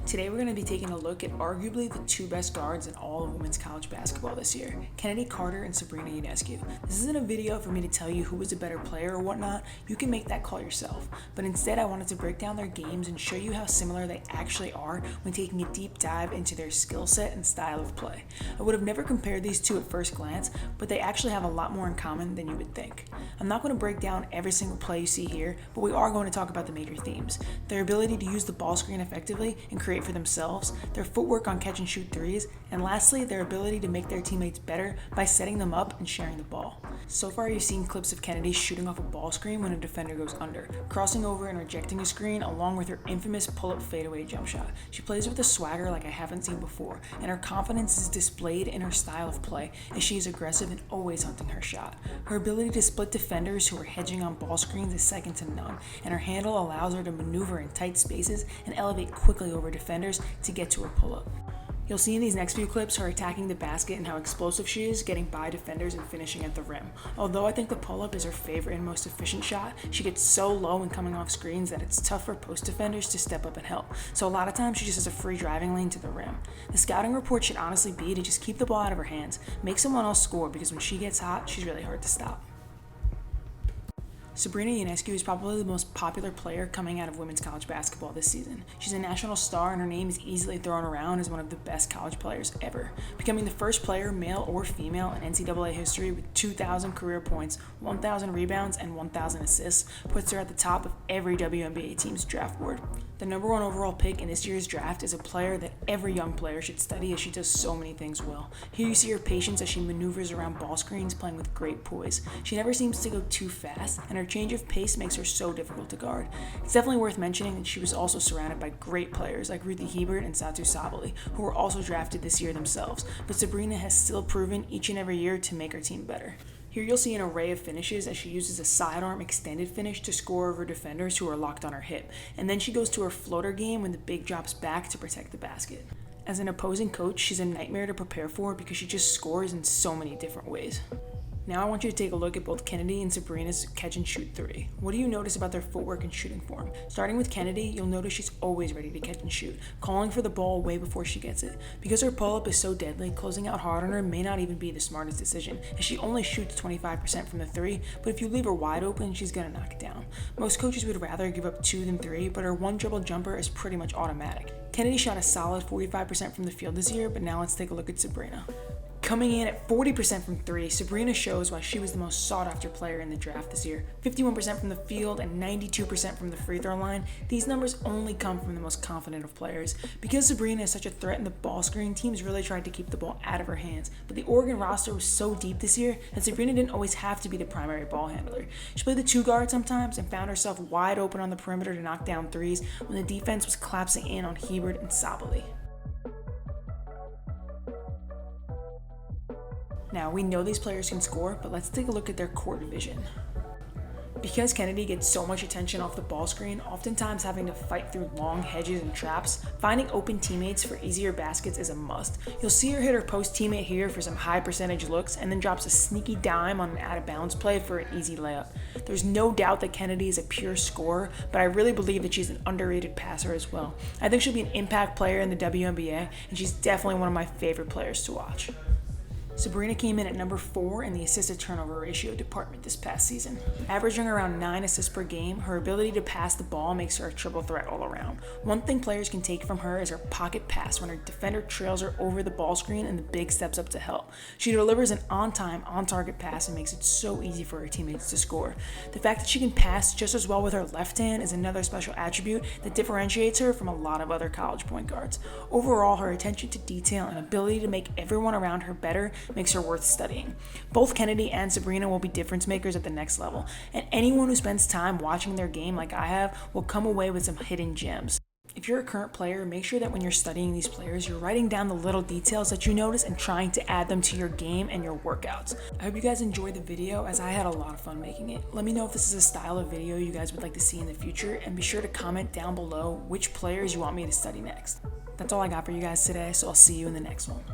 Today we're going to be taking a look at arguably the two best guards in all of women's college basketball this year, Chennedy Carter and Sabrina Ionescu. This isn't a video for me to tell you who was a better player or whatnot. You can make that call yourself. But instead I wanted to break down their games and show you how similar they actually are when taking a deep dive into their skill set and style of play. I would have never compared these two at first glance, but they actually have a lot more in common than you would think. I'm not going to break down every single play you see here, but we are going to talk about the major themes. Their ability to use the ball screen effectively and create for themselves, their footwork on catch and shoot threes, and lastly, their ability to make their teammates better by setting them up and sharing the ball. So far you've seen clips of Chennedy shooting off a ball screen when a defender goes under, crossing over and rejecting a screen along with her infamous pull-up fadeaway jump shot. She plays with a swagger like I haven't seen before, and her confidence is displayed in her style of play as she is aggressive and always hunting her shot. Her ability to split defenders who are hedging on ball screens is second to none, and her handle allows her to maneuver in tight spaces and elevate quickly over defenders to get to her pull-up. You'll see in these next few clips her attacking the basket and how explosive she is, getting by defenders and finishing at the rim. Although I think the pull-up is her favorite and most efficient shot, she gets so low when coming off screens that it's tough for post defenders to step up and help. So a lot of times she just has a free driving lane to the rim. The scouting report should honestly be to just keep the ball out of her hands, make someone else score, because when she gets hot, she's really hard to stop. Sabrina Ionescu is probably the most popular player coming out of women's college basketball this season. She's a national star and her name is easily thrown around as one of the best college players ever, becoming the first player, male or female, in NCAA history with 2,000 career points, 1,000 rebounds, and 1,000 assists, puts her at the top of every WNBA team's draft board. The number one overall pick in this year's draft is a player that every young player should study as she does so many things well. Here you see her patience as she maneuvers around ball screens, playing with great poise. She never seems to go too fast, and her change of pace makes her so difficult to guard. It's definitely worth mentioning that she was also surrounded by great players like Ruthie Hebert and Satu Sabali, who were also drafted this year themselves, but Sabrina has still proven each and every year to make her team better. Here you'll see an array of finishes as she uses a sidearm extended finish to score over defenders who are locked on her hip, and then she goes to her floater game when the big drops back to protect the basket. As an opposing coach, she's a nightmare to prepare for because she just scores in so many different ways. Now I want you to take a look at both Chennedy and Sabrina's catch and shoot three. What do you notice about their footwork and shooting form? Starting with Chennedy, you'll notice she's always ready to catch and shoot, calling for the ball way before she gets it. Because her pull-up is so deadly, closing out hard on her may not even be the smartest decision, as she only shoots 25% from the three, but if you leave her wide open, she's gonna knock it down. Most coaches would rather give up 2 than 3, but her one dribble jumper is pretty much automatic. Chennedy shot a solid 45% from the field this year, but now let's take a look at Sabrina. Coming in at 40% from 3, Sabrina shows why she was the most sought-after player in the draft this year. 51% from the field and 92% from the free throw line. These numbers only come from the most confident of players. Because Sabrina is such a threat in the ball screen, teams really tried to keep the ball out of her hands. But the Oregon roster was so deep this year that Sabrina didn't always have to be the primary ball handler. She played the 2 guard sometimes and found herself wide open on the perimeter to knock down threes when the defense was collapsing in on Hebert and Sabali. Now, we know these players can score, but let's take a look at their court vision. Because Chennedy gets so much attention off the ball screen, oftentimes having to fight through long hedges and traps, finding open teammates for easier baskets is a must. You'll see her hit her post teammate here for some high percentage looks and then drops a sneaky dime on an out of bounds play for an easy layup. There's no doubt that Chennedy is a pure scorer, but I really believe that she's an underrated passer as well. I think she'll be an impact player in the WNBA, and she's definitely one of my favorite players to watch. Sabrina came in at number 4 in the assist-to-turnover ratio department this past season. Averaging around 9 assists per game, her ability to pass the ball makes her a triple threat all around. One thing players can take from her is her pocket pass when her defender trails her over the ball screen and the big steps up to help. She delivers an on-time, on-target pass and makes it so easy for her teammates to score. The fact that she can pass just as well with her left hand is another special attribute that differentiates her from a lot of other college point guards. Overall, her attention to detail and ability to make everyone around her better makes her worth studying. Both Chennedy and Sabrina will be difference makers at the next level, and anyone who spends time watching their game like I have will come away with some hidden gems. If you're a current player, make sure that when you're studying these players, you're writing down the little details that you notice and trying to add them to your game and your workouts. I hope you guys enjoyed the video, as I had a lot of fun making it. Let me know if this is a style of video you guys would like to see in the future, and be sure to comment down below which players you want me to study next. That's all I got for you guys today, so I'll see you in the next one.